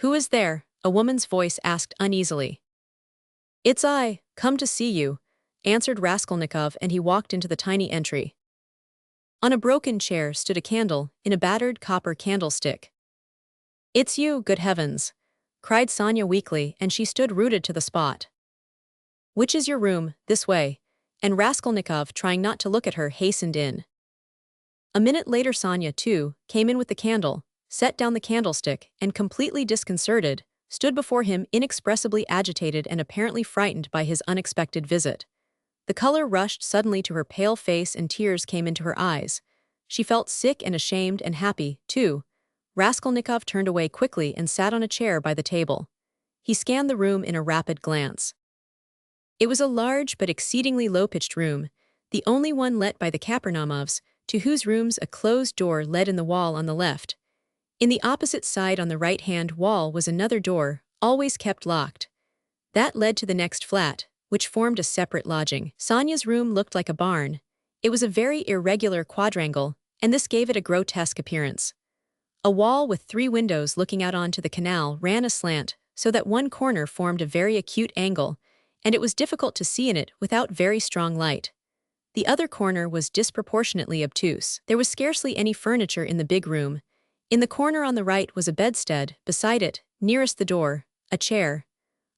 Who is there? A woman's voice asked uneasily. It's I, come to see you, answered Raskolnikov, and he walked into the tiny entry. On a broken chair stood a candle, in a battered copper candlestick. It's you, good heavens, cried Sonya weakly, and she stood rooted to the spot. Which is your room? This way, and Raskolnikov, trying not to look at her, hastened in. A minute later Sonya, too, came in with the candle, set down the candlestick, and completely disconcerted, stood before him inexpressibly agitated and apparently frightened by his unexpected visit. The color rushed suddenly to her pale face and tears came into her eyes. She felt sick and ashamed and happy, too. Raskolnikov turned away quickly and sat on a chair by the table. He scanned the room in a rapid glance. It was a large but exceedingly low-pitched room, the only one let by the Kapernamovs, to whose rooms a closed door led in the wall on the left. In the opposite side on the right-hand wall was another door, always kept locked. That led to the next flat, which formed a separate lodging. Sonya's room looked like a barn. It was a very irregular quadrangle, and this gave it a grotesque appearance. A wall with 3 windows looking out onto the canal ran aslant, so that one corner formed a very acute angle, and it was difficult to see in it without very strong light. The other corner was disproportionately obtuse. There was scarcely any furniture in the big room. In the corner on the right was a bedstead, beside it, nearest the door, a chair.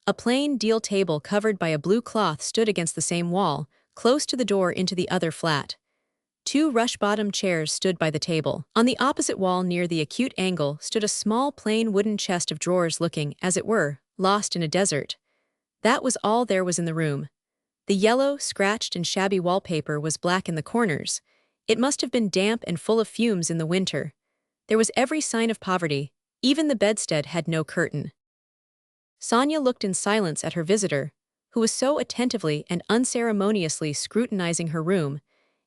A plain deal table covered by a blue cloth stood against the same wall, close to the door into the other flat. 2 rush-bottomed chairs stood by the table. On the opposite wall near the acute angle stood a small plain wooden chest of drawers looking, as it were, lost in a desert. That was all there was in the room. The yellow, scratched and shabby wallpaper was black in the corners. It must have been damp and full of fumes in the winter. There was every sign of poverty. Even the bedstead had no curtain. Sonya looked in silence at her visitor, who was so attentively and unceremoniously scrutinizing her room,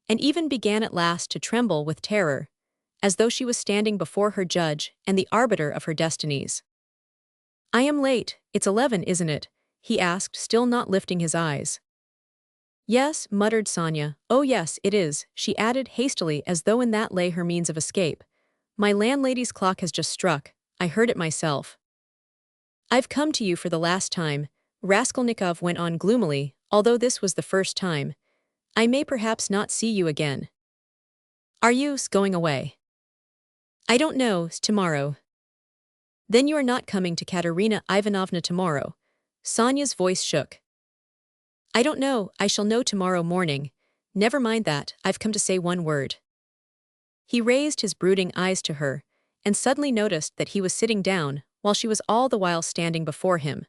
and even began at last to tremble with terror, as though she was standing before her judge and the arbiter of her destinies. "I am late, it's 11, isn't it?" he asked, still not lifting his eyes. "Yes," muttered Sonya. "Oh yes, it is," she added hastily, as though in that lay her means of escape. "My landlady's clock has just struck, I heard it myself." "I've come to you for the last time," Raskolnikov went on gloomily, although this was the first time. "I may perhaps not see you again." "Are you going away?" "I don't know, tomorrow." "Then you are not coming to Katerina Ivanovna tomorrow?" Sonya's voice shook. "I don't know, I shall know tomorrow morning. Never mind that, I've come to say one word." He raised his brooding eyes to her, and suddenly noticed that he was sitting down, while she was all the while standing before him.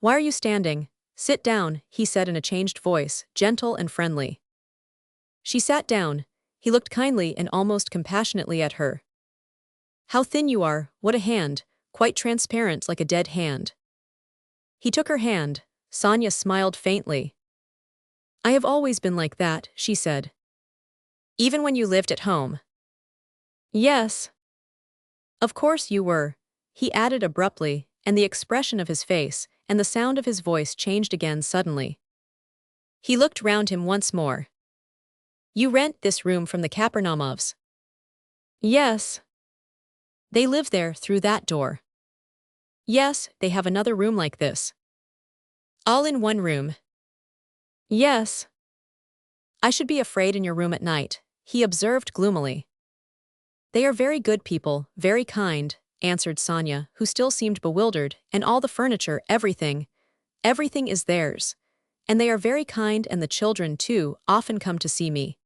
"Why are you standing? Sit down," he said in a changed voice, gentle and friendly. She sat down. He looked kindly and almost compassionately at her. "How thin you are, what a hand, quite transparent like a dead hand." He took her hand. Sonya smiled faintly. "I have always been like that," she said. "Even when you lived at home?" "Yes." "Of course you were," he added abruptly, and the expression of his face and the sound of his voice changed again suddenly. He looked round him once more. "You rent this room from the Kapernamovs?" "Yes." "They live there, through that door?" "Yes, they have another room like this." "All in one room?" "Yes." "I should be afraid in your room at night," he observed gloomily. "They are very good people, very kind," answered Sonya, who still seemed bewildered, "and all the furniture, everything is theirs. And they are very kind, and the children, too, often come to see me."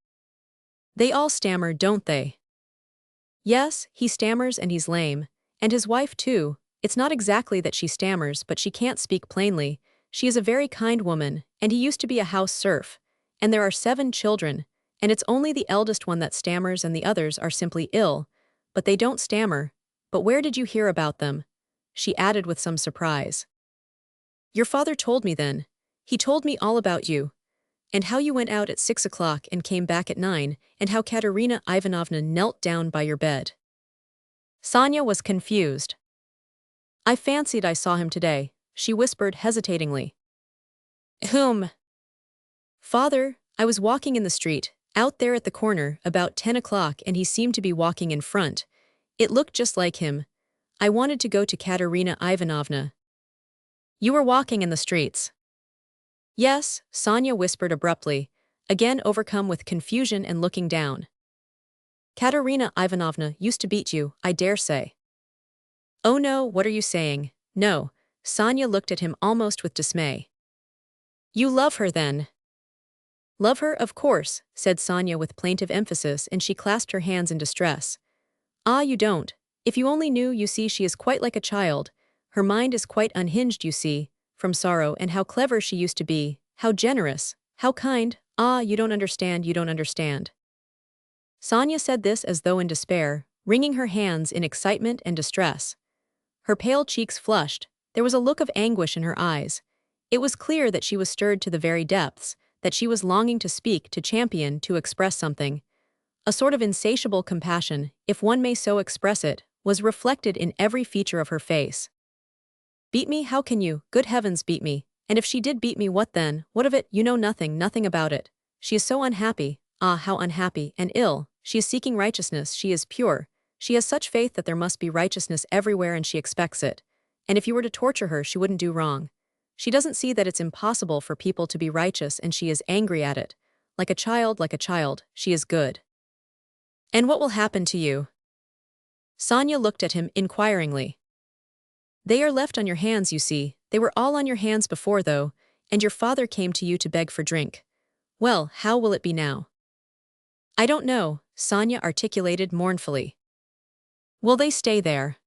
"They all stammer, don't they?" "Yes, he stammers and he's lame. And his wife, too. It's not exactly that she stammers, but she can't speak plainly. She is a very kind woman, and he used to be a house serf. And there are 7 children, and it's only the eldest one that stammers and the others are simply ill. But they don't stammer. But where did you hear about them?" she added with some surprise. "Your father told me then. He told me all about you. And how you went out at 6 o'clock and came back at 9, and how Katerina Ivanovna knelt down by your bed." Sonya was confused. "I fancied I saw him today," she whispered hesitatingly. "Whom?" "Father, I was walking in the street, out there at the corner, about 10 o'clock, and he seemed to be walking in front. It looked just like him. I wanted to go to Katerina Ivanovna. You were walking in the streets. Yes, Sonya whispered abruptly, again overcome with confusion and looking down. Katerina Ivanovna used to beat you, I dare say. Oh no, what are you saying? No. Sonya looked at him almost with dismay. You love her then? Love her, of course, said Sonya with plaintive emphasis, and she clasped her hands in distress. Ah, you don't. If you only knew, you see, she is quite like a child. Her mind is quite unhinged, you see, from sorrow, and how clever she used to be, how generous, how kind. Ah, you don't understand, you don't understand. Sonya said this as though in despair, wringing her hands in excitement and distress. Her pale cheeks flushed, there was a look of anguish in her eyes. It was clear that she was stirred to the very depths, that she was longing to speak, to champion, to express something. A sort of insatiable compassion, if one may so express it, was reflected in every feature of her face. Beat me? How can you? Good heavens, beat me. And if she did beat me, what then? What of it? You know nothing, nothing about it. She is so unhappy. Ah, how unhappy, and ill. She is seeking righteousness, she is pure. She has such faith that there must be righteousness everywhere and she expects it. And if you were to torture her, she wouldn't do wrong. She doesn't see that it's impossible for people to be righteous and she is angry at it. Like a child, she is good. And what will happen to you? Sonya looked at him inquiringly. They are left on your hands, you see. They were all on your hands before, though, and your father came to you to beg for drink. Well, how will it be now? I don't know, Sonya articulated mournfully. Will they stay there?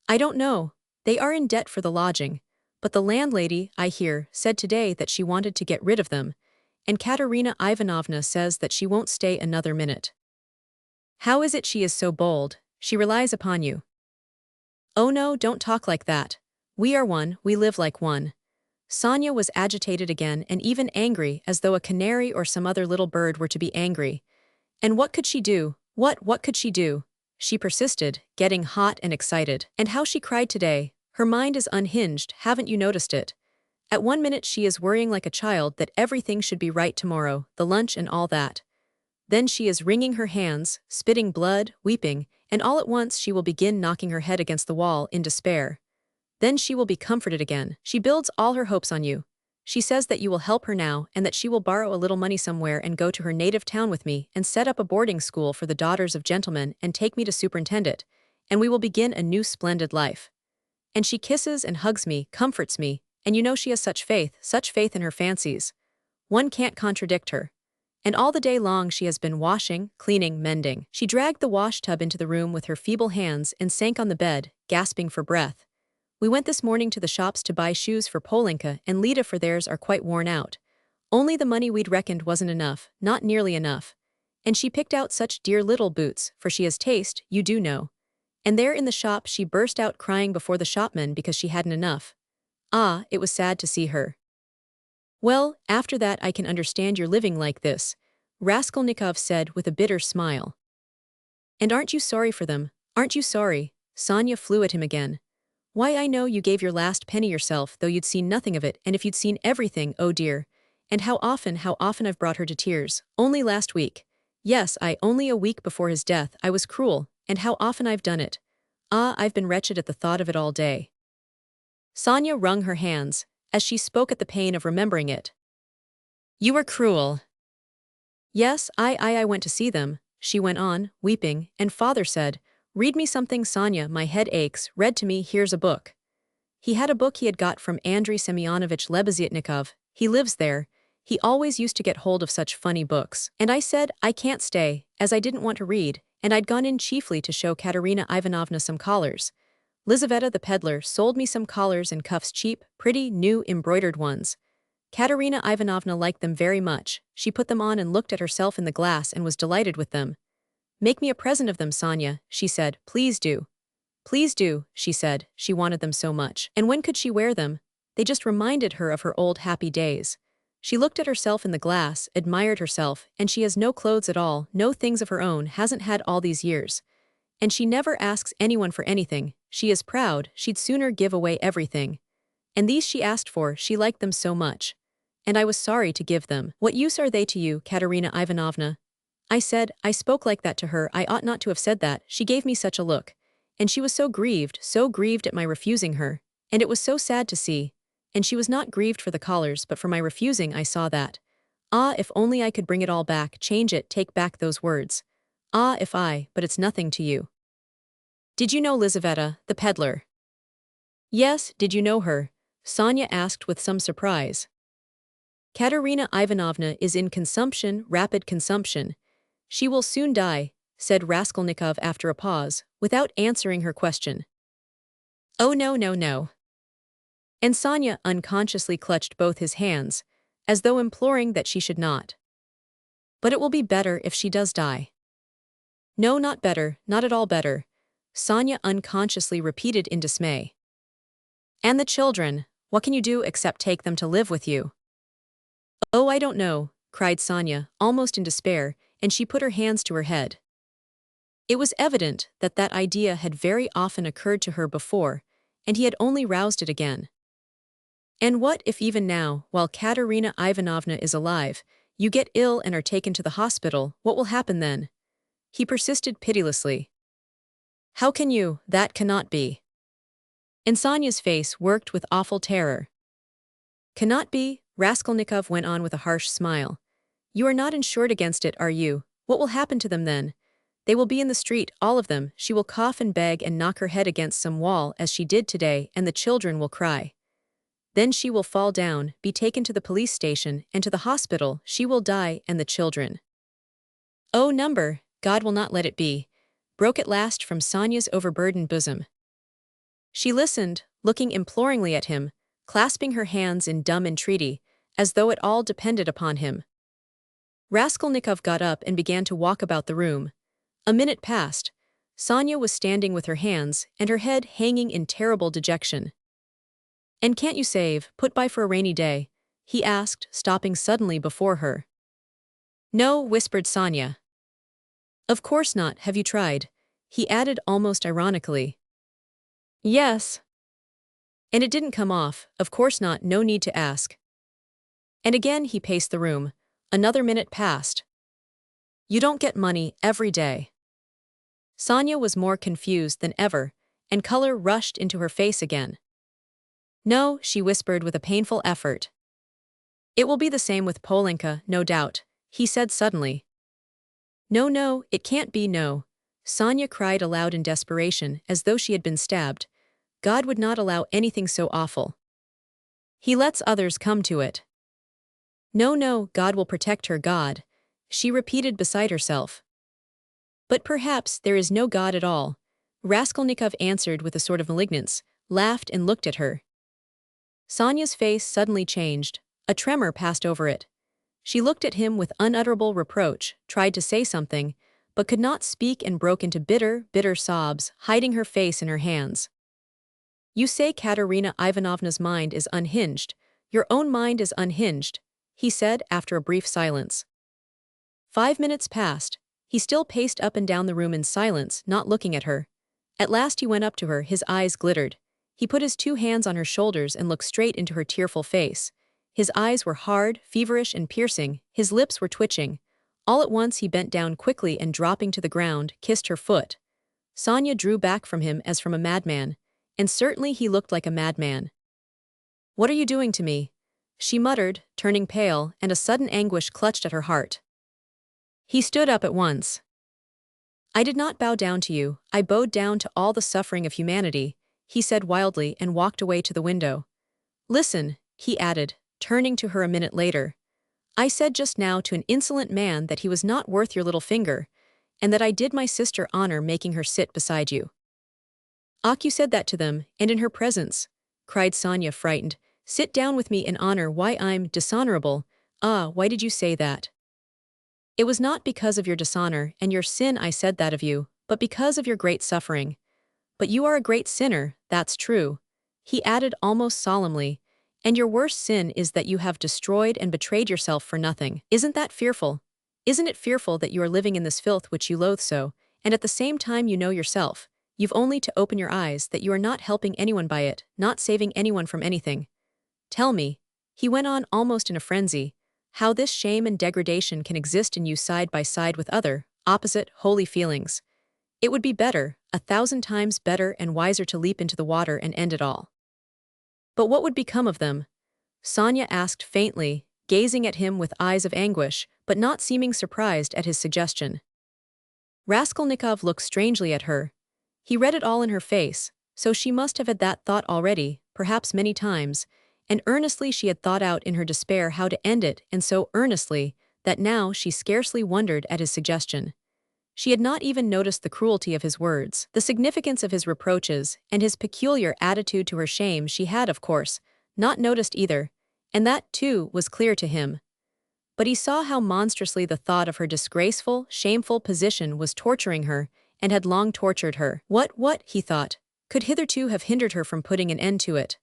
I don't know. They are in debt for the lodging, but the landlady, I hear, said today that she wanted to get rid of them, and Katerina Ivanovna says that she won't stay another minute. How is it she is so bold? She relies upon you. Oh no, don't talk like that. We are one, we live like one. Sonya was agitated again and even angry, as though a canary or some other little bird were to be angry. And what could she do? What could she do? She persisted, getting hot and excited. And how she cried today. Her mind is unhinged, haven't you noticed it? At one minute she is worrying like a child that everything should be right tomorrow, the lunch and all that. Then she is wringing her hands, spitting blood, weeping, and all at once she will begin knocking her head against the wall in despair. Then she will be comforted again. She builds all her hopes on you. She says that you will help her now and that she will borrow a little money somewhere and go to her native town with me and set up a boarding school for the daughters of gentlemen and take me to superintend it, and we will begin a new splendid life. And she kisses and hugs me, comforts me, and you know she has such faith in her fancies. One can't contradict her. And all the day long she has been washing, cleaning, mending. She dragged the wash tub into the room with her feeble hands and sank on the bed, gasping for breath. We went this morning to the shops to buy shoes for Polenka and Lida, for theirs are quite worn out. Only the money we'd reckoned wasn't enough, not nearly enough. And she picked out such dear little boots, for she has taste, you do know. And there in the shop she burst out crying before the shopman because she hadn't enough. Ah, it was sad to see her. Well, after that I can understand your living like this, Raskolnikov said with a bitter smile. And aren't you sorry for them? Aren't you sorry? Sonya flew at him again. Why, I know you gave your last penny yourself, though you'd seen nothing of it, and if you'd seen everything, oh dear. And how often I've brought her to tears. Only last week. Yes, only a week before his death, I was cruel, and how often I've done it. Ah, I've been wretched at the thought of it all day. Sonya wrung her hands, as she spoke at the pain of remembering it. You were cruel. Yes, I went to see them, she went on, weeping, and father said, read me something, Sonya, my head aches, read to me, here's a book. He had a book he had got from Andrei Semyonovich Lebeziatnikov, he lives there, he always used to get hold of such funny books. And I said, I can't stay, as I didn't want to read, and I'd gone in chiefly to show Katerina Ivanovna some collars. Lizaveta the peddler sold me some collars and cuffs, cheap, pretty, new, embroidered ones. Katerina Ivanovna liked them very much, she put them on and looked at herself in the glass and was delighted with them. Make me a present of them, Sonya, she said, please do. Please do, she said, she wanted them so much. And when could she wear them? They just reminded her of her old happy days. She looked at herself in the glass, admired herself, and she has no clothes at all, no things of her own, hasn't had all these years. And she never asks anyone for anything, she is proud, she'd sooner give away everything. And these she asked for, she liked them so much. And I was sorry to give them. What use are they to you, Katerina Ivanovna? I spoke like that to her, I ought not to have said that, she gave me such a look. and she was so grieved at my refusing her, and it was so sad to see, and she was not grieved for the collars but for my refusing. I saw that. Ah, if only I could bring it all back, change it, take back those words. Ah, if but it's nothing to you. Did you know Lizaveta, the peddler? Yes, did you know her? Sonya asked with some surprise. Katerina Ivanovna is in consumption, rapid consumption. She will soon die, said Raskolnikov after a pause, without answering her question. Oh no, no, no. And Sonya unconsciously clutched both his hands, as though imploring that she should not. But it will be better if she does die. No, not better, not at all better, Sonya unconsciously repeated in dismay. And the children, what can you do except take them to live with you? Oh, I don't know, cried Sonya, almost in despair, and she put her hands to her head. It was evident that that idea had very often occurred to her before, and he had only roused it again. And what if even now, while Katerina Ivanovna is alive, you get ill and are taken to the hospital, what will happen then? He persisted pitilessly. How can you? That cannot be. And Sonya's face worked with awful terror. Cannot be, Raskolnikov went on with a harsh smile. You are not insured against it, are you? What will happen to them then? They will be in the street, all of them. She will cough and beg and knock her head against some wall as she did today, and the children will cry. Then she will fall down, be taken to the police station, and to the hospital. She will die, and the children. Oh, number, God will not let it be, broke at last from Sonya's overburdened bosom. She listened, looking imploringly at him, clasping her hands in dumb entreaty, as though it all depended upon him. Raskolnikov got up and began to walk about the room. A minute passed. Sonya was standing with her hands and her head hanging in terrible dejection. And can't you save, put by for a rainy day? He asked, stopping suddenly before her. No, whispered Sonya. Of course not, have you tried? He added almost ironically. Yes. And it didn't come off, of course not, no need to ask. And again he paced the room. Another minute passed. You don't get money every day. Sonya was more confused than ever, and color rushed into her face again. No, she whispered with a painful effort. It will be the same with Polenka, no doubt, he said suddenly. No, no, it can't be, no. Sonya cried aloud in desperation, as though she had been stabbed. God would not allow anything so awful. He lets others come to it. No, no, God will protect her, God, she repeated beside herself. But perhaps there is no God at all, Raskolnikov answered with a sort of malignance, laughed and looked at her. Sonya's face suddenly changed, a tremor passed over it. She looked at him with unutterable reproach, tried to say something, but could not speak and broke into bitter, bitter sobs, hiding her face in her hands. You say Katerina Ivanovna's mind is unhinged. Your own mind is unhinged, he said after a brief silence. 5 minutes passed. He still paced up and down the room in silence, not looking at her. At last he went up to her, his eyes glittered. He put his 2 hands on her shoulders and looked straight into her tearful face. His eyes were hard, feverish and piercing, his lips were twitching. All at once he bent down quickly and dropping to the ground, kissed her foot. Sonya drew back from him as from a madman, and certainly he looked like a madman. What are you doing to me? She muttered, turning pale, and a sudden anguish clutched at her heart. He stood up at once. I did not bow down to you, I bowed down to all the suffering of humanity, he said wildly and walked away to the window. Listen, he added, turning to her a minute later. I said just now to an insolent man that he was not worth your little finger, and that I did my sister honor making her sit beside you. Ach, you said that to them, and in her presence, cried Sonya, frightened. Sit down with me in honor. Why, I'm dishonorable. Ah, why did you say that? It was not because of your dishonor and your sin I said that of you, but because of your great suffering. But you are a great sinner, that's true, he added almost solemnly, and your worst sin is that you have destroyed and betrayed yourself for nothing. Isn't that fearful? Isn't it fearful that you are living in this filth which you loathe so, and at the same time you know yourself, you've only to open your eyes that you are not helping anyone by it, not saving anyone from anything. Tell me, he went on almost in a frenzy, how this shame and degradation can exist in you side by side with other, opposite, holy feelings. It would be better, 1,000 times better and wiser to leap into the water and end it all. But what would become of them? Sonya asked faintly, gazing at him with eyes of anguish, but not seeming surprised at his suggestion. Raskolnikov looked strangely at her. He read it all in her face, so she must have had that thought already, perhaps many times, and earnestly she had thought out in her despair how to end it, and so earnestly, that now she scarcely wondered at his suggestion. She had not even noticed the cruelty of his words, the significance of his reproaches, and his peculiar attitude to her shame she had, of course, not noticed either, and that, too, was clear to him. But he saw how monstrously the thought of her disgraceful, shameful position was torturing her, and had long tortured her. What, he thought, could hitherto have hindered her from putting an end to it?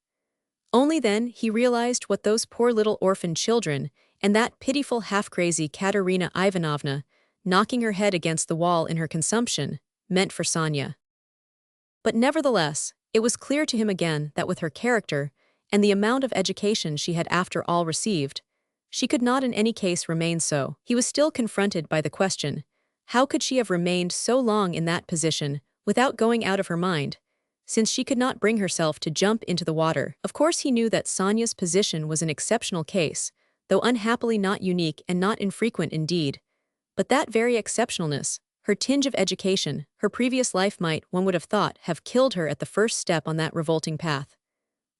Only then he realized what those poor little orphan children, and that pitiful half-crazy Katerina Ivanovna, knocking her head against the wall in her consumption, meant for Sonya. But nevertheless, it was clear to him again that with her character, and the amount of education she had after all received, she could not in any case remain so. He was still confronted by the question, how could she have remained so long in that position, without going out of her mind, since she could not bring herself to jump into the water? Of course he knew that Sonya's position was an exceptional case, though unhappily not unique and not infrequent indeed. But that very exceptionalness, her tinge of education, her previous life might, one would have thought, have killed her at the first step on that revolting path.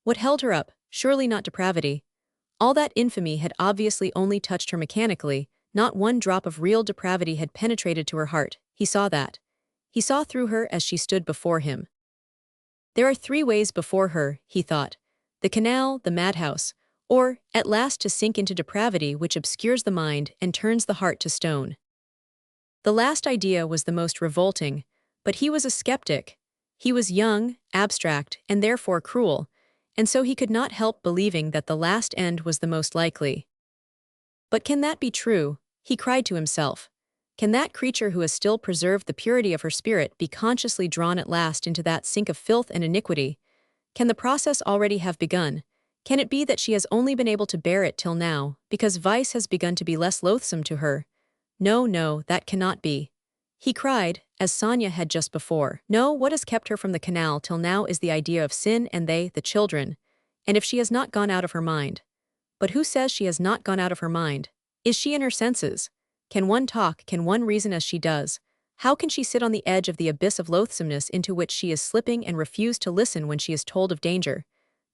What held her up? Surely not depravity. All that infamy had obviously only touched her mechanically, not one drop of real depravity had penetrated to her heart. He saw that. He saw through her as she stood before him. There are 3 ways before her, he thought: the canal, the madhouse, or, at last, to sink into depravity which obscures the mind and turns the heart to stone. The last idea was the most revolting, but he was a skeptic. He was young, abstract, and therefore cruel, and so he could not help believing that the last end was the most likely. But can that be true? He cried to himself. Can that creature who has still preserved the purity of her spirit be consciously drawn at last into that sink of filth and iniquity? Can the process already have begun? Can it be that she has only been able to bear it till now, because vice has begun to be less loathsome to her? No, that cannot be. He cried, as Sonya had just before. No, what has kept her from the canal till now is the idea of sin and they, the children. And if she has not gone out of her mind. But who says she has not gone out of her mind? Is she in her senses? Can one talk, can one reason as she does? How can she sit on the edge of the abyss of loathsomeness into which she is slipping and refuse to listen when she is told of danger?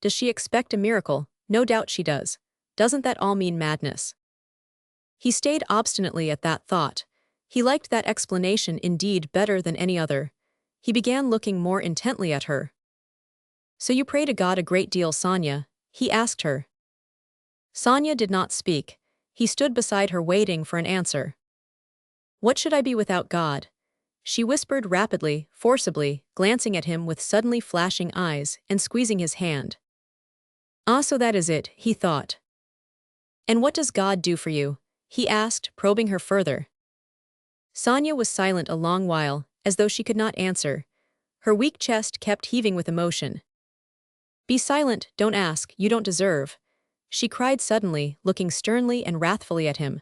Does she expect a miracle? No doubt she does. Doesn't that all mean madness? He stayed obstinately at that thought. He liked that explanation indeed better than any other. He began looking more intently at her. So you pray to God a great deal, Sonya? He asked her. Sonya did not speak. He stood beside her waiting for an answer. What should I be without God? She whispered rapidly, forcibly, glancing at him with suddenly flashing eyes and squeezing his hand. Ah, so that is it, he thought. And what does God do for you? He asked, probing her further. Sonya was silent a long while, as though she could not answer. Her weak chest kept heaving with emotion. Be silent, don't ask, you don't deserve, she cried suddenly, looking sternly and wrathfully at him.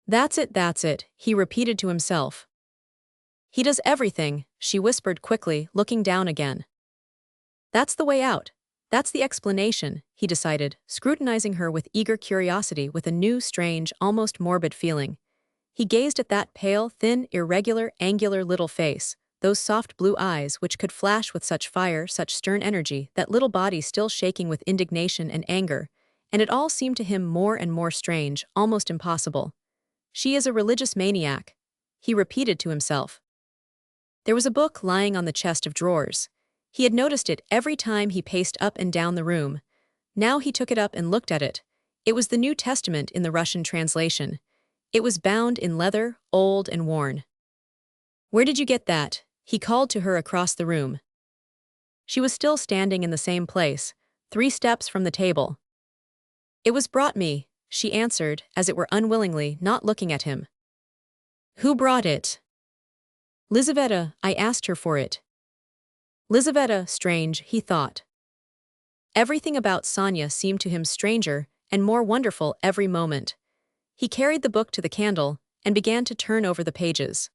That's it, he repeated to himself. He does everything, she whispered quickly, looking down again. That's the way out. That's the explanation, he decided, scrutinizing her with eager curiosity with a new, strange, almost morbid feeling. He gazed at that pale, thin, irregular, angular little face, those soft blue eyes which could flash with such fire, such stern energy, that little body still shaking with indignation and anger, and it all seemed to him more and more strange, almost impossible. She is a religious maniac, he repeated to himself. There was a book lying on the chest of drawers. He had noticed it every time he paced up and down the room. Now he took it up and looked at it. It was the New Testament in the Russian translation. It was bound in leather, old and worn. Where did you get that? He called to her across the room. She was still standing in the same place, 3 steps from the table. It was brought me, she answered, as it were unwillingly, not looking at him. Who brought it? Lizaveta, I asked her for it. Lizaveta, strange, he thought. Everything about Sonya seemed to him stranger and more wonderful every moment. He carried the book to the candle and began to turn over the pages.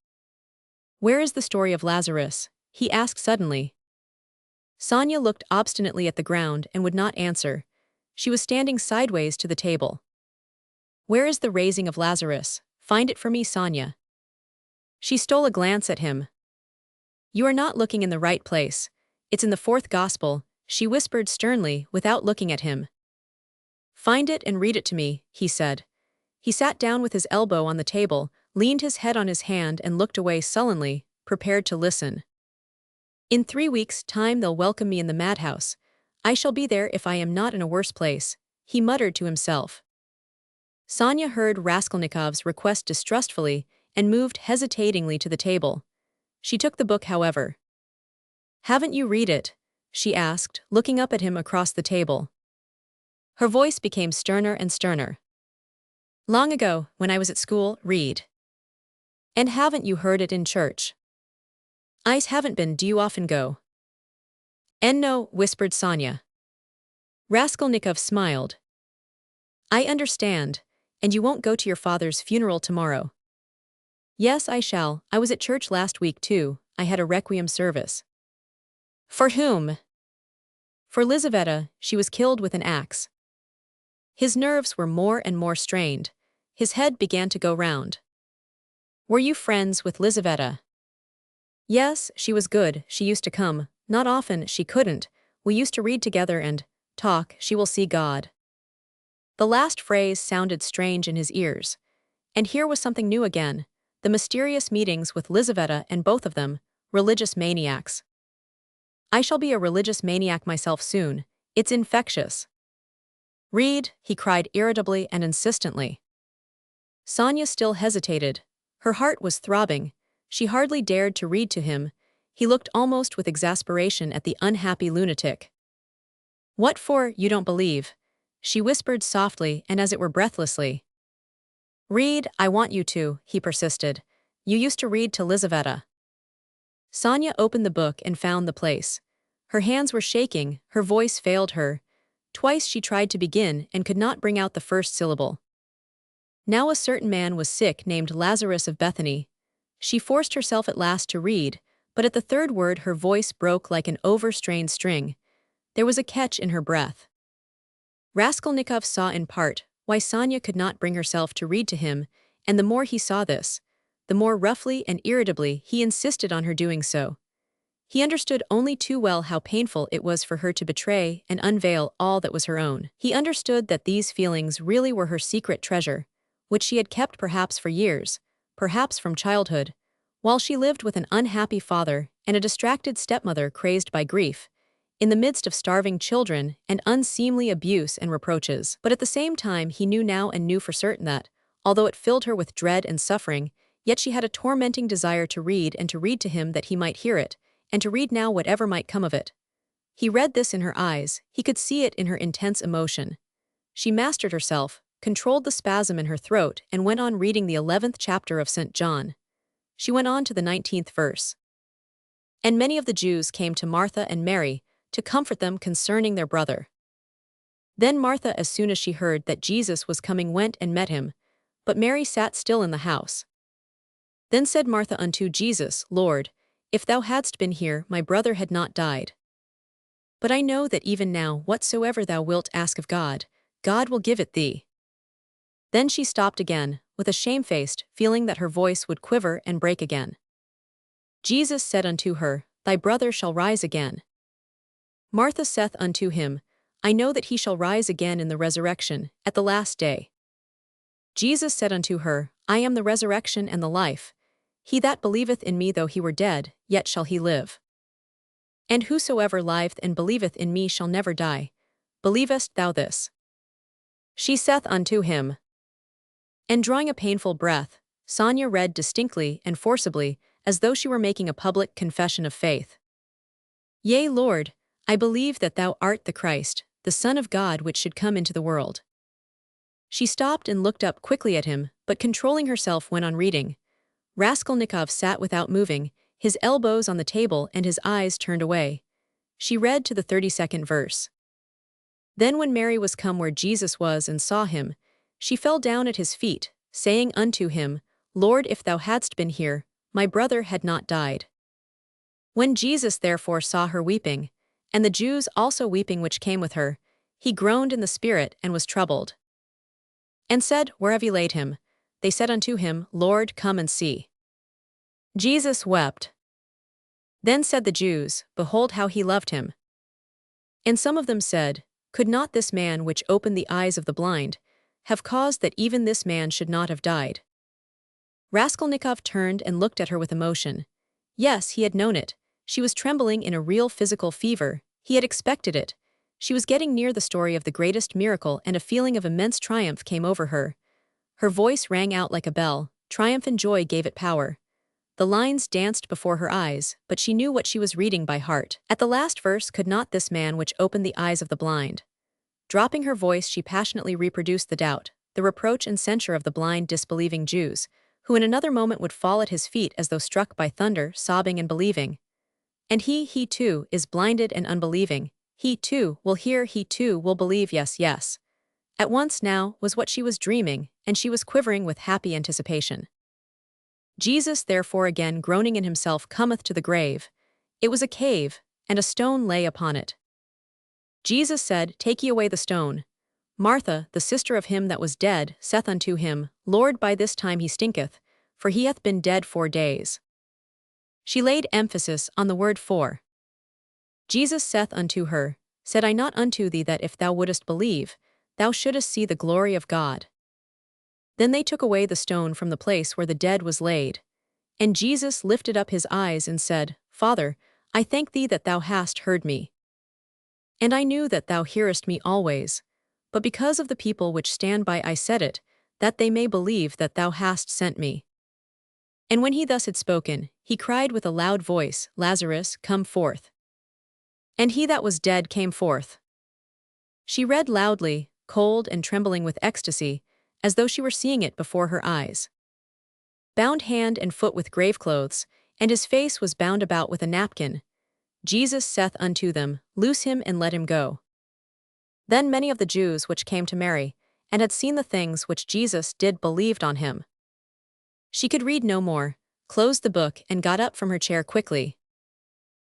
Where is the story of Lazarus? He asked suddenly. Sonya looked obstinately at the ground and would not answer. She was standing sideways to the table. Where is the raising of Lazarus? Find it for me, Sonya. She stole a glance at him. You are not looking in the right place. It's in the fourth gospel, she whispered sternly without looking at him. Find it and read it to me, he said. He sat down with his elbow on the table, leaned his head on his hand and looked away sullenly, prepared to listen. In 3 weeks' time they'll welcome me in the madhouse. I shall be there if I am not in a worse place, he muttered to himself. Sonya heard Raskolnikov's request distrustfully and moved hesitatingly to the table. She took the book, however. Haven't you read it? She asked, looking up at him across the table. Her voice became sterner and sterner. Long ago, when I was at school, read. And haven't you heard it in church? I haven't been. Do you often go? And no, whispered Sonya. Raskolnikov smiled. I understand, and you won't go to your father's funeral tomorrow. Yes, I shall. I was at church last week too. I had a requiem service. For whom? For Lizaveta. She was killed with an axe. His nerves were more and more strained. His head began to go round. Were you friends with Lizaveta? Yes, she was good. She used to come. Not often, she couldn't. We used to read together and talk. She will see God. The last phrase sounded strange in his ears. And here was something new again. The mysterious meetings with Lizaveta, and both of them, religious maniacs. I shall be a religious maniac myself soon. It's infectious. Read, he cried irritably and insistently. Sonya still hesitated. Her heart was throbbing. She hardly dared to read to him. He looked almost with exasperation at the unhappy lunatic. What for, you don't believe? She whispered softly and as it were breathlessly. Read, I want you to, he persisted. You used to read to Lizaveta. Sonya opened the book and found the place. Her hands were shaking, her voice failed her. Twice she tried to begin and could not bring out the first syllable. Now a certain man was sick named Lazarus of Bethany. She forced herself at last to read, but at the third word her voice broke like an overstrained string. There was a catch in her breath. Raskolnikov saw in part why Sonya could not bring herself to read to him, and the more he saw this, the more roughly and irritably he insisted on her doing so. He understood only too well how painful it was for her to betray and unveil all that was her own. He understood that these feelings really were her secret treasure, which she had kept perhaps for years, perhaps from childhood, while she lived with an unhappy father and a distracted stepmother crazed by grief, in the midst of starving children and unseemly abuse and reproaches. But at the same time he knew now and knew for certain that, although it filled her with dread and suffering, yet she had a tormenting desire to read and to read to him that he might hear it, and to read now whatever might come of it. He read this in her eyes, he could see it in her intense emotion. She mastered herself, controlled the spasm in her throat, and went on reading the 11th chapter of St. John. She went on to the 19th verse. And many of the Jews came to Martha and Mary, to comfort them concerning their brother. Then Martha, as soon as she heard that Jesus was coming, went and met him, but Mary sat still in the house. Then said Martha unto Jesus, Lord, if thou hadst been here, my brother had not died. But I know that even now whatsoever thou wilt ask of God, God will give it thee. Then she stopped again, with a shamefaced feeling that her voice would quiver and break again. Jesus said unto her, Thy brother shall rise again. Martha saith unto him, I know that he shall rise again in the resurrection, at the last day. Jesus said unto her, I am the resurrection and the life. He that believeth in me, though he were dead, yet shall he live. And whosoever liveth and believeth in me shall never die. Believest thou this? She saith unto him. And drawing a painful breath, Sonya read distinctly and forcibly, as though she were making a public confession of faith. Yea, Lord, I believe that thou art the Christ, the Son of God, which should come into the world. She stopped and looked up quickly at him, but controlling herself went on reading. Raskolnikov sat without moving, his elbows on the table and his eyes turned away. She read to the 32nd verse. Then when Mary was come where Jesus was and saw him, she fell down at his feet, saying unto him, Lord, if thou hadst been here, my brother had not died. When Jesus therefore saw her weeping, and the Jews also weeping which came with her, he groaned in the spirit and was troubled. And said, Where have ye laid him? They said unto him, Lord, come and see. Jesus wept. Then said the Jews, Behold how he loved him. And some of them said, Could not this man which opened the eyes of the blind have caused that even this man should not have died? Raskolnikov turned and looked at her with emotion. Yes, he had known it. She was trembling in a real physical fever. He had expected it. She was getting near the story of the greatest miracle, and a feeling of immense triumph came over her. Her voice rang out like a bell. Triumph and joy gave it power. The lines danced before her eyes, but she knew what she was reading by heart. At the last verse, Could not this man which opened the eyes of the blind? Dropping her voice, she passionately reproduced the doubt, the reproach and censure of the blind, disbelieving Jews, who in another moment would fall at his feet as though struck by thunder, sobbing and believing. And he too, is blinded and unbelieving. He too will hear, he too will believe, yes, yes. At once now was what she was dreaming, and she was quivering with happy anticipation. Jesus therefore again groaning in himself cometh to the grave. It was a cave, and a stone lay upon it. Jesus said, Take ye away the stone. Martha, the sister of him that was dead, saith unto him, Lord, by this time he stinketh, for he hath been dead 4 days. She laid emphasis on the word 4. Jesus saith unto her, Said I not unto thee that if thou wouldest believe, thou shouldest see the glory of God? Then they took away the stone from the place where the dead was laid. And Jesus lifted up his eyes and said, Father, I thank thee that thou hast heard me. And I knew that thou hearest me always, but because of the people which stand by I said it, that they may believe that thou hast sent me. And when he thus had spoken, he cried with a loud voice, Lazarus, come forth. And he that was dead came forth. She read loudly, cold and trembling with ecstasy, as though she were seeing it before her eyes. Bound hand and foot with grave clothes, and his face was bound about with a napkin. Jesus saith unto them, Loose him and let him go. Then many of the Jews which came to Mary, and had seen the things which Jesus did, believed on him. She could read no more, closed the book, and got up from her chair quickly.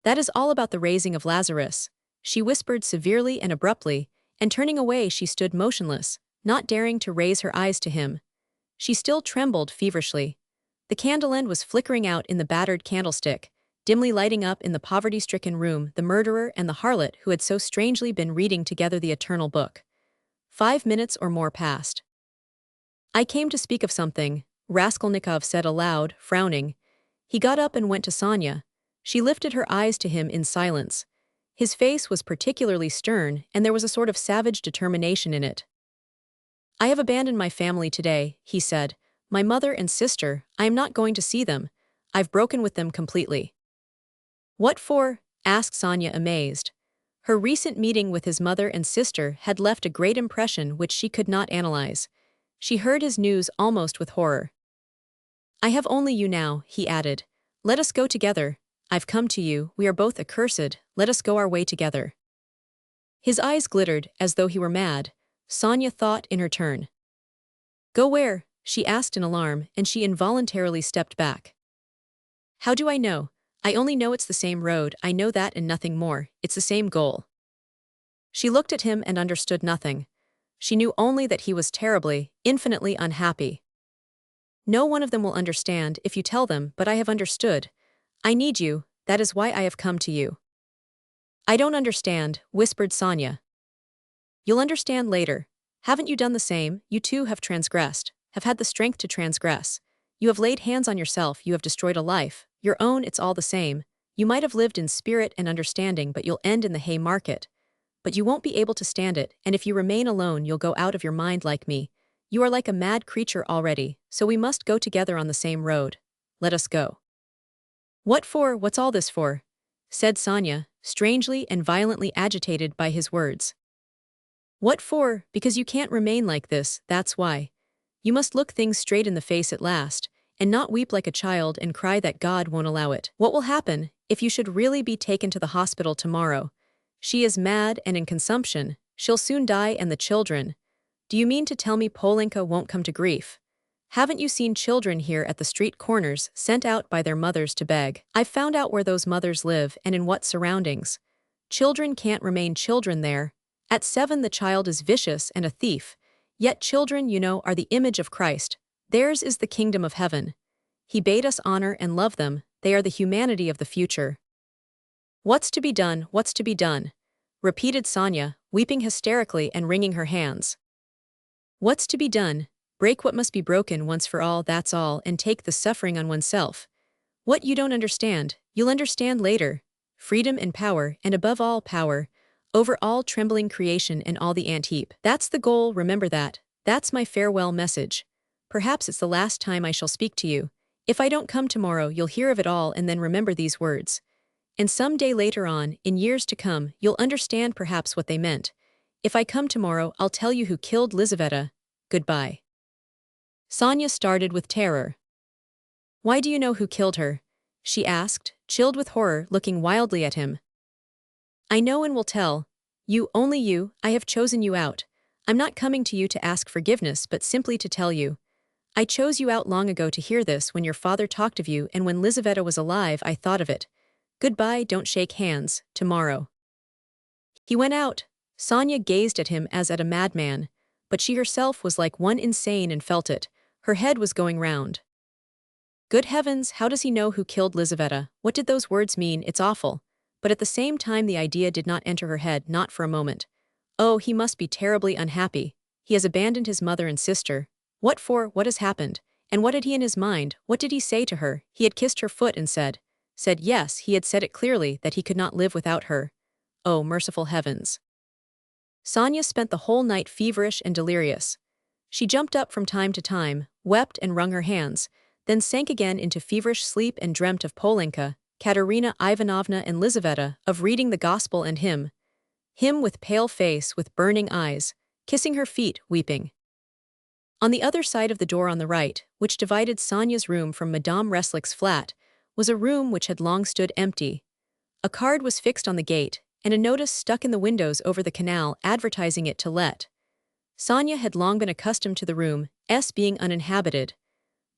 That is all about the raising of Lazarus, she whispered severely and abruptly, and turning away she stood motionless, not daring to raise her eyes to him. She still trembled feverishly. The candle end was flickering out in the battered candlestick, dimly lighting up in the poverty-stricken room the murderer and the harlot who had so strangely been reading together the eternal book. 5 minutes or more passed. I came to speak of something, Raskolnikov said aloud, frowning. He got up and went to Sonya. She lifted her eyes to him in silence. His face was particularly stern, and there was a sort of savage determination in it. I have abandoned my family today, he said. My mother and sister, I am not going to see them. I've broken with them completely. What for? Asked Sonya, amazed. Her recent meeting with his mother and sister had left a great impression which she could not analyze. She heard his news almost with horror. I have only you now, he added. Let us go together. I've come to you, we are both accursed, let us go our way together. His eyes glittered as though he were mad. Sonya thought in her turn. Go where? She asked in alarm, and she involuntarily stepped back. How do I know? I only know it's the same road, I know that and nothing more, it's the same goal. She looked at him and understood nothing. She knew only that he was terribly, infinitely unhappy. No one of them will understand if you tell them, but I have understood. I need you, that is why I have come to you. I don't understand, whispered Sonya. You'll understand later. Haven't you done the same? You too have transgressed, have had the strength to transgress. You have laid hands on yourself, you have destroyed a life. Your own, it's all the same. You might have lived in spirit and understanding, but you'll end in the hay market. But you won't be able to stand it, and if you remain alone you'll go out of your mind like me. You are like a mad creature already, so we must go together on the same road. Let us go. What for? What's all this for? Said Sonya, strangely and violently agitated by his words. What for? Because you can't remain like this, that's why. You must look things straight in the face at last, and not weep like a child and cry that God won't allow it. What will happen if you should really be taken to the hospital tomorrow? She is mad and in consumption, she'll soon die, and the children. Do you mean to tell me Polenka won't come to grief? Haven't you seen children here at the street corners sent out by their mothers to beg? I've found out where those mothers live and in what surroundings. Children can't remain children there. At 7 the child is vicious and a thief. Yet children, are the image of Christ. Theirs is the kingdom of heaven. He bade us honor and love them. They are the humanity of the future. What's to be done, what's to be done? Repeated Sonya, weeping hysterically and wringing her hands. What's to be done? Break what must be broken once for all, that's all, and take the suffering on oneself. What you don't understand, you'll understand later. Freedom and power, and above all power, over all trembling creation and all the ant heap. That's the goal, remember that. That's my farewell message. Perhaps it's the last time I shall speak to you. If I don't come tomorrow, you'll hear of it all and then remember these words. And some day later on, in years to come, you'll understand perhaps what they meant. If I come tomorrow, I'll tell you who killed Lizaveta. Goodbye. Sonya started with terror. Why do you know who killed her? She asked, chilled with horror, looking wildly at him. I know and will tell. You, only you, I have chosen you out. I'm not coming to you to ask forgiveness but simply to tell you. I chose you out long ago to hear this when your father talked of you and when Lizaveta was alive I thought of it. Goodbye, don't shake hands, tomorrow. He went out. Sonya gazed at him as at a madman, but she herself was like one insane and felt it. Her head was going round. Good heavens, how does he know who killed Lizaveta? What did those words mean? It's awful. But at the same time the idea did not enter her head, not for a moment. Oh, he must be terribly unhappy. He has abandoned his mother and sister. What for? What has happened? And what had he in his mind? What did he say to her? He had kissed her foot and said yes, he had said it clearly that he could not live without her. Oh, merciful heavens. Sonya spent the whole night feverish and delirious. She jumped up from time to time, wept and wrung her hands, then sank again into feverish sleep and dreamt of Polenka, Katerina Ivanovna and Lizaveta, of reading the gospel and him with pale face, with burning eyes, kissing her feet, weeping. On the other side of the door on the right, which divided Sonya's room from Madame Reslick's flat, was a room which had long stood empty. A card was fixed on the gate, and a notice stuck in the windows over the canal advertising it to let. Sonya had long been accustomed to the room, being uninhabited.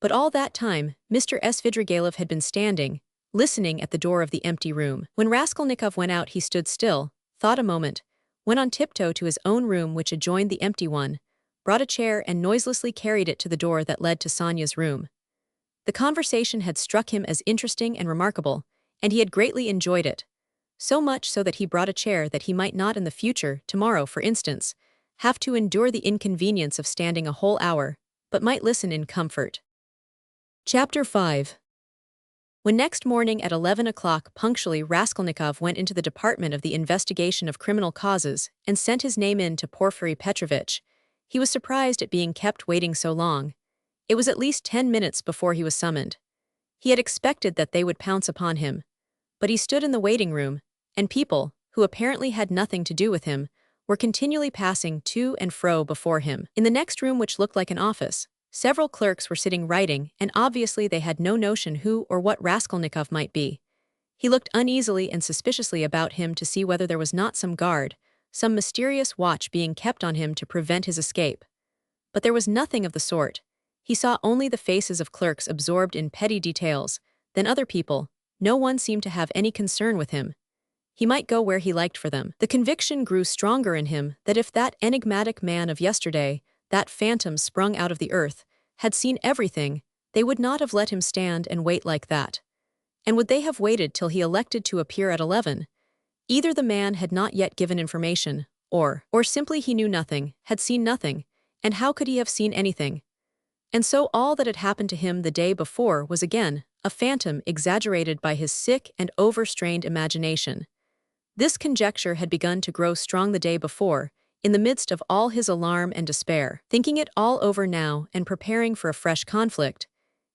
But all that time, Mr. Svidrigailov had been standing, listening at the door of the empty room. When Raskolnikov went out he stood still, thought a moment, went on tiptoe to his own room which adjoined the empty one, brought a chair and noiselessly carried it to the door that led to Sonya's room. The conversation had struck him as interesting and remarkable, and he had greatly enjoyed it. So much so that he brought a chair that he might not in the future, tomorrow for instance, have to endure the inconvenience of standing a whole hour, but might listen in comfort. Chapter 5. When next morning at 11 o'clock punctually Raskolnikov went into the department of the investigation of criminal causes and sent his name in to Porfiry Petrovich, he was surprised at being kept waiting so long. It was at least 10 minutes before he was summoned. He had expected that they would pounce upon him. But he stood in the waiting room, and people, who apparently had nothing to do with him, were continually passing to and fro before him. In the next room, which looked like an office, several clerks were sitting writing, and obviously they had no notion who or what Raskolnikov might be. He looked uneasily and suspiciously about him to see whether there was not some guard, some mysterious watch being kept on him to prevent his escape. But there was nothing of the sort. He saw only the faces of clerks absorbed in petty details, then other people. No one seemed to have any concern with him. He might go where he liked for them. The conviction grew stronger in him that if that enigmatic man of yesterday, that phantom sprung out of the earth, had seen everything, they would not have let him stand and wait like that. And would they have waited till he elected to appear at 11? Either the man had not yet given information, or simply he knew nothing, had seen nothing, and how could he have seen anything? And so all that had happened to him the day before was again a phantom exaggerated by his sick and overstrained imagination. This conjecture had begun to grow strong the day before, in the midst of all his alarm and despair. Thinking it all over now and preparing for a fresh conflict,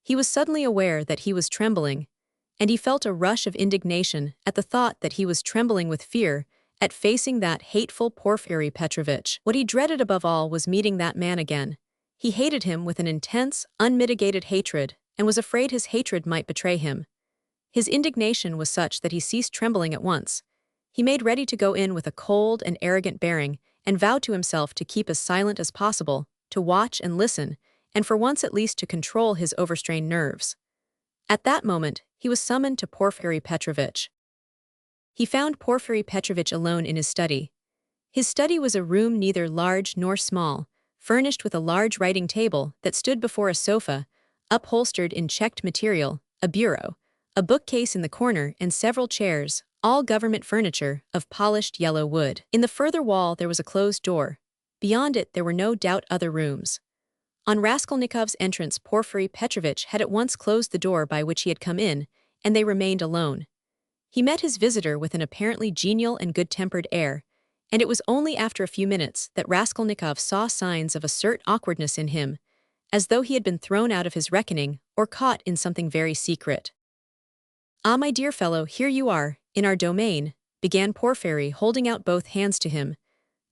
he was suddenly aware that he was trembling, and he felt a rush of indignation at the thought that he was trembling with fear at facing that hateful Porfiry Petrovich. What he dreaded above all was meeting that man again. He hated him with an intense, unmitigated hatred, and was afraid his hatred might betray him. His indignation was such that he ceased trembling at once. He made ready to go in with a cold and arrogant bearing, and vowed to himself to keep as silent as possible, to watch and listen, and for once at least to control his overstrained nerves. At that moment, he was summoned to Porfiry Petrovich. He found Porfiry Petrovich alone in his study. His study was a room neither large nor small, furnished with a large writing table that stood before a sofa, upholstered in checked material, a bureau, a bookcase in the corner, and several chairs, all government furniture, of polished yellow wood. In the further wall there was a closed door. Beyond it there were no doubt other rooms. On Raskolnikov's entrance, Porfiry Petrovich had at once closed the door by which he had come in, and they remained alone. He met his visitor with an apparently genial and good-tempered air, and it was only after a few minutes that Raskolnikov saw signs of a certain awkwardness in him, as though he had been thrown out of his reckoning or caught in something very secret. "Ah, my dear fellow, here you are, in our domain," began Porfiry, holding out both hands to him.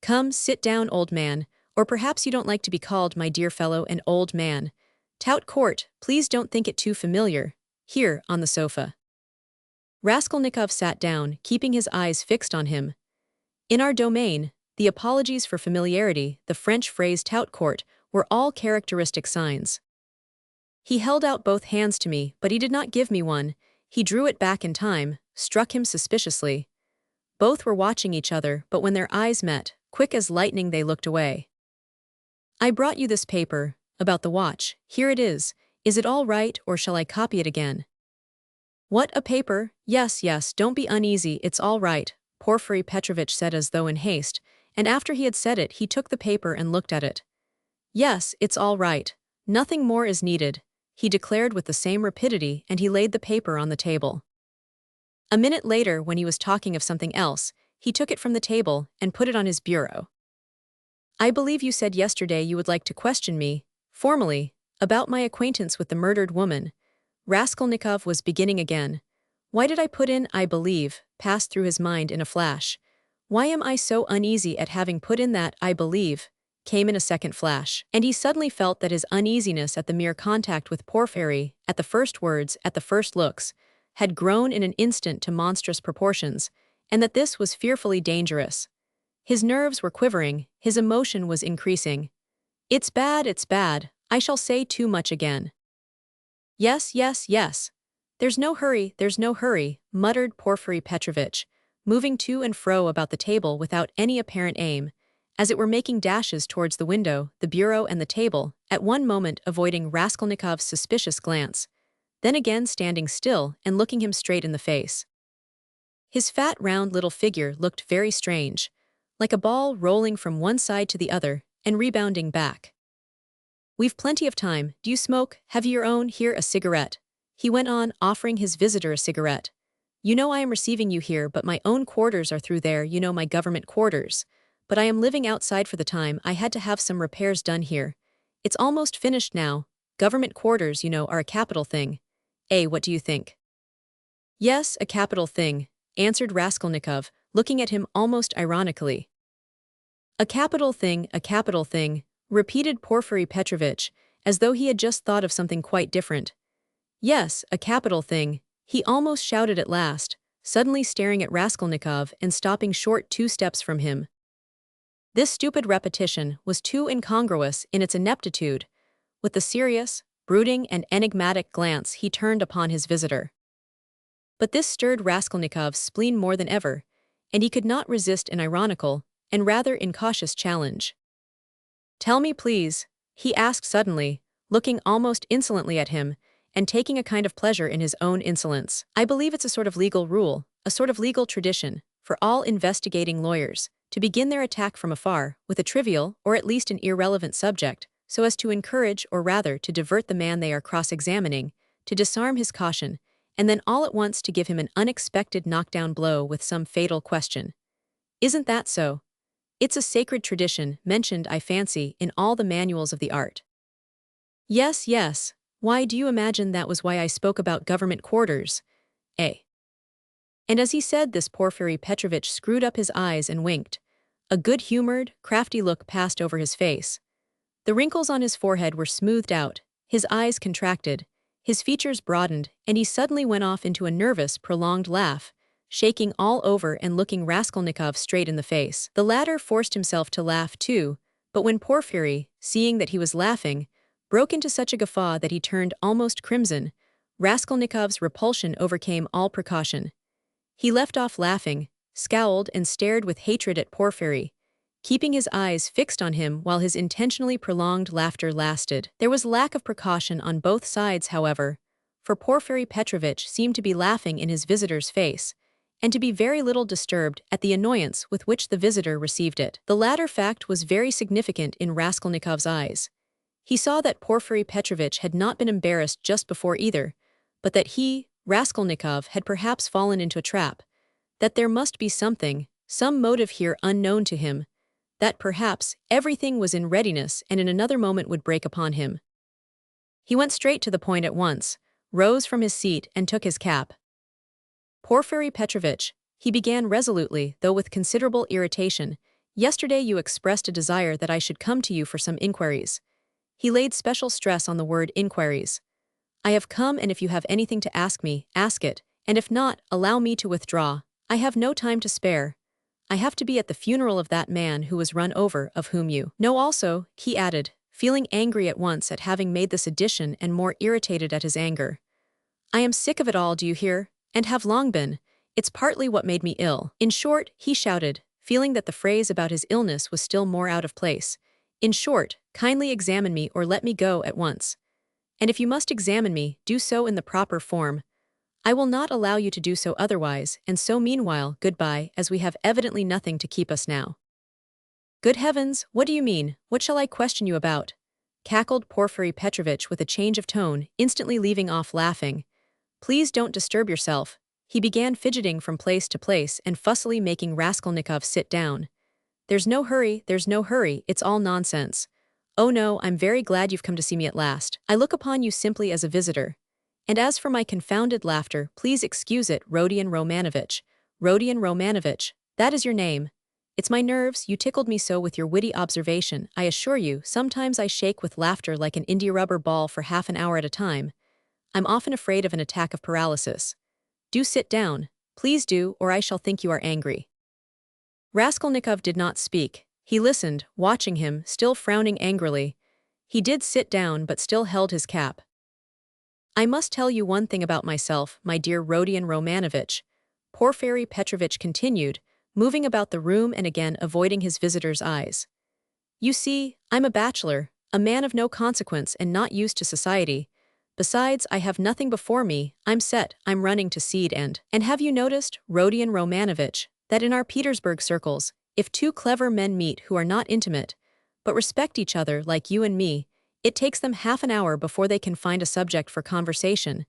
"Come, sit down, old man, or perhaps you don't like to be called my dear fellow and old man. Tout court, please don't think it too familiar. Here, on the sofa." Raskolnikov sat down, keeping his eyes fixed on him. In our domain, the apologies for familiarity, the French phrase tout court, were all characteristic signs. He held out both hands to me, but he did not give me one. He drew it back in time, struck him suspiciously. Both were watching each other, but when their eyes met, quick as lightning they looked away. "I brought you this paper, about the watch. Here it is. Is it all right, or shall I copy it again?" "What, a paper? Yes, don't be uneasy, it's all right," Porfiry Petrovich said as though in haste, and after he had said it he took the paper and looked at it. "Yes, it's all right. Nothing more is needed," he declared with the same rapidity, and he laid the paper on the table. A minute later, when he was talking of something else, he took it from the table and put it on his bureau. "I believe you said yesterday you would like to question me, formally, about my acquaintance with the murdered woman." Raskolnikov was beginning again. Why did I put in "I believe," passed through his mind in a flash. Why am I so uneasy at having put in that "I believe," came in a second flash, and he suddenly felt that his uneasiness at the mere contact with Porfiry, at the first words, at the first looks, had grown in an instant to monstrous proportions, and that this was fearfully dangerous. His nerves were quivering, his emotion was increasing. It's bad, I shall say too much again." Yes. There's no hurry, muttered Porfiry Petrovich, moving to and fro about the table without any apparent aim, as it were making dashes towards the window, the bureau and the table, at one moment avoiding Raskolnikov's suspicious glance, then again standing still and looking him straight in the face. His fat round little figure looked very strange, like a ball rolling from one side to the other and rebounding back. "We've plenty of time. Do you smoke? Have you your own? Here, a cigarette," he went on, offering his visitor a cigarette. "You know I am receiving you here, but my own quarters are through there, you know, my government quarters. But I am living outside for the time. I had to have some repairs done here. It's almost finished now. Government quarters, you know, are a capital thing. What do you think?" "Yes, a capital thing," answered Raskolnikov, looking at him almost ironically. A capital thing," repeated Porfiry Petrovich, as though he had just thought of something quite different. "Yes, a capital thing," he almost shouted at last, suddenly staring at Raskolnikov and stopping short 2 steps from him. This stupid repetition was too incongruous in its ineptitude, with the serious, brooding and enigmatic glance he turned upon his visitor. But this stirred Raskolnikov's spleen more than ever, and he could not resist an ironical, and rather incautious challenge. "Tell me, please," he asked suddenly, looking almost insolently at him, and taking a kind of pleasure in his own insolence. "I believe it's a sort of legal rule, a sort of legal tradition, for all investigating lawyers, to begin their attack from afar, with a trivial, or at least an irrelevant subject, so as to encourage or rather to divert the man they are cross-examining, to disarm his caution, and then all at once to give him an unexpected knockdown blow with some fatal question. Isn't that so? It's a sacred tradition, mentioned, I fancy, in all the manuals of the art." Yes. Why, do you imagine that was why I spoke about government quarters? And as he said this, Porfiry Petrovich screwed up his eyes and winked. A good-humored, crafty look passed over his face. The wrinkles on his forehead were smoothed out, his eyes contracted, his features broadened, and he suddenly went off into a nervous, prolonged laugh, shaking all over and looking Raskolnikov straight in the face. The latter forced himself to laugh too, but when Porfiry, seeing that he was laughing, broke into such a guffaw that he turned almost crimson. Raskolnikov's repulsion overcame all precaution. He left off laughing, scowled and stared with hatred at Porfiry, keeping his eyes fixed on him while his intentionally prolonged laughter lasted. There was lack of precaution on both sides, however, for Porfiry Petrovich seemed to be laughing in his visitor's face, and to be very little disturbed at the annoyance with which the visitor received it. The latter fact was very significant in Raskolnikov's eyes. He saw that Porfiry Petrovich had not been embarrassed just before either, but that he, Raskolnikov, had perhaps fallen into a trap, that there must be something, some motive here unknown to him, that perhaps everything was in readiness and in another moment would break upon him. He went straight to the point at once, rose from his seat and took his cap. Porfiry Petrovich, he began resolutely, though with considerable irritation, yesterday you expressed a desire that I should come to you for some inquiries. He laid special stress on the word inquiries. I have come, and if you have anything to ask me, ask it, and if not, allow me to withdraw. I have no time to spare. I have to be at the funeral of that man who was run over, of whom you know also, he added, feeling angry at once at having made this addition and more irritated at his anger. I am sick of it all, do you hear? And have long been. It's partly what made me ill. In short, he shouted, feeling that the phrase about his illness was still more out of place. In short, kindly examine me or let me go at once. And if you must examine me, do so in the proper form. I will not allow you to do so otherwise, and so meanwhile, goodbye, as we have evidently nothing to keep us now. Good heavens, what do you mean? What shall I question you about? Cackled Porfiry Petrovich with a change of tone, instantly leaving off laughing. Please don't disturb yourself. He began fidgeting from place to place and fussily making Raskolnikov sit down. There's no hurry, it's all nonsense. Oh no, I'm very glad you've come to see me at last. I look upon you simply as a visitor. And as for my confounded laughter, please excuse it, Rodion Romanovich. Rodion Romanovich, that is your name. It's my nerves, you tickled me so with your witty observation. I assure you, sometimes I shake with laughter like an india rubber ball for half an hour at a time. I'm often afraid of an attack of paralysis. Do sit down, please do, or I shall think you are angry. Raskolnikov did not speak. He listened, watching him, still frowning angrily. He did sit down but still held his cap. I must tell you one thing about myself, my dear Rodion Romanovich, Porfiry Petrovich continued, moving about the room and again avoiding his visitor's eyes. You see, I'm a bachelor, a man of no consequence and not used to society. Besides, I have nothing before me, I'm set, I'm running to seed and have you noticed, Rodion Romanovich, that in our Petersburg circles, if two clever men meet who are not intimate, but respect each other like you and me, it takes them half an hour before they can find a subject for conversation.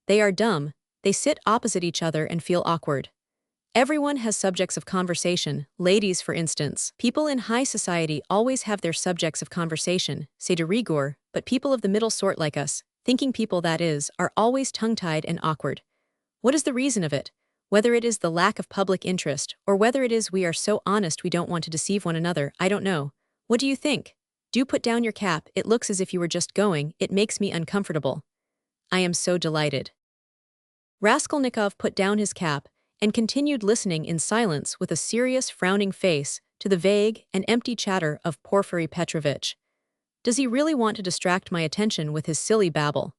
They are dumb, they sit opposite each other and feel awkward. Everyone has subjects of conversation, ladies for instance. People in high society always have their subjects of conversation, c'est de rigueur, but people of the middle sort like us, thinking people that is, are always tongue-tied and awkward. What is the reason of it? Whether it is the lack of public interest, or whether it is we are so honest we don't want to deceive one another, I don't know. What do you think? Do put down your cap, it looks as if you were just going, it makes me uncomfortable. I am so delighted. Raskolnikov put down his cap, and continued listening in silence with a serious frowning face to the vague and empty chatter of Porfiry Petrovich. Does he really want to distract my attention with his silly babble?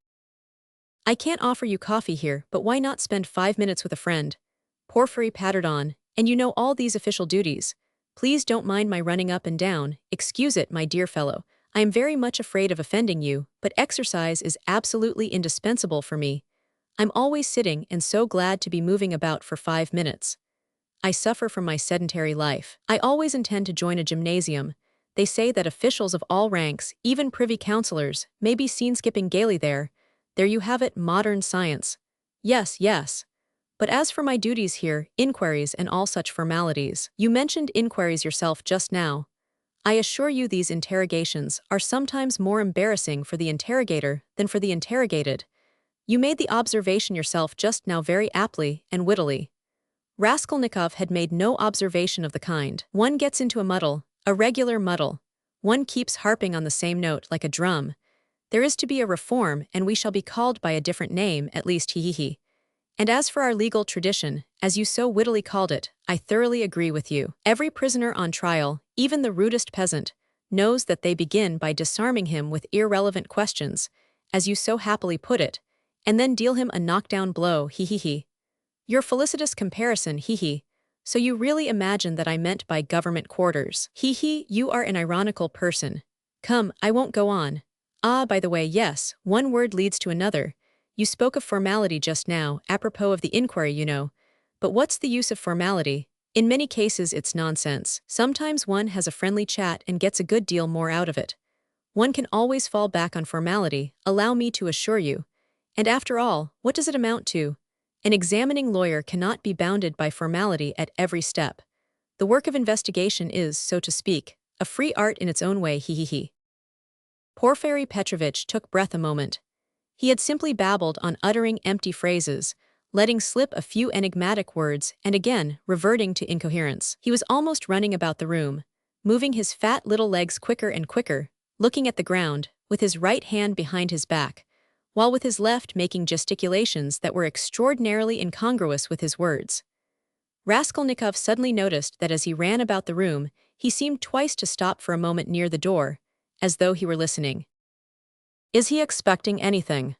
I can't offer you coffee here, but why not spend 5 minutes with a friend? Porfiry pattered on, and you know all these official duties. Please don't mind my running up and down, excuse it, my dear fellow. I am very much afraid of offending you, but exercise is absolutely indispensable for me. I'm always sitting and so glad to be moving about for 5 minutes. I suffer from my sedentary life. I always intend to join a gymnasium. They say that officials of all ranks, even privy councillors, may be seen skipping gaily there. There you have it, modern science. Yes, yes. But as for my duties here, inquiries and all such formalities, you mentioned inquiries yourself just now. I assure you these interrogations are sometimes more embarrassing for the interrogator than for the interrogated. You made the observation yourself just now very aptly and wittily. Raskolnikov had made no observation of the kind. One gets into a muddle, a regular muddle. One keeps harping on the same note like a drum. There is to be a reform, and we shall be called by a different name, at least he. And as for our legal tradition, as you so wittily called it, I thoroughly agree with you. Every prisoner on trial, even the rudest peasant, knows that they begin by disarming him with irrelevant questions, as you so happily put it, and then deal him a knockdown blow, he. Your felicitous comparison, he. So you really imagine that I meant by government quarters. He, you are an ironical person. Come, I won't go on. Ah, by the way, yes, one word leads to another. You spoke of formality just now, apropos of the inquiry, you know. But what's the use of formality? In many cases it's nonsense. Sometimes one has a friendly chat and gets a good deal more out of it. One can always fall back on formality, allow me to assure you. And after all, what does it amount to? An examining lawyer cannot be bounded by formality at every step. The work of investigation is, so to speak, a free art in its own way, he. Porfiry Petrovich took breath a moment. He had simply babbled on, uttering empty phrases, letting slip a few enigmatic words and again reverting to incoherence. He was almost running about the room, moving his fat little legs quicker and quicker, looking at the ground, with his right hand behind his back, while with his left making gesticulations that were extraordinarily incongruous with his words. Raskolnikov suddenly noticed that as he ran about the room, he seemed twice to stop for a moment near the door, as though he were listening. Is he expecting anything?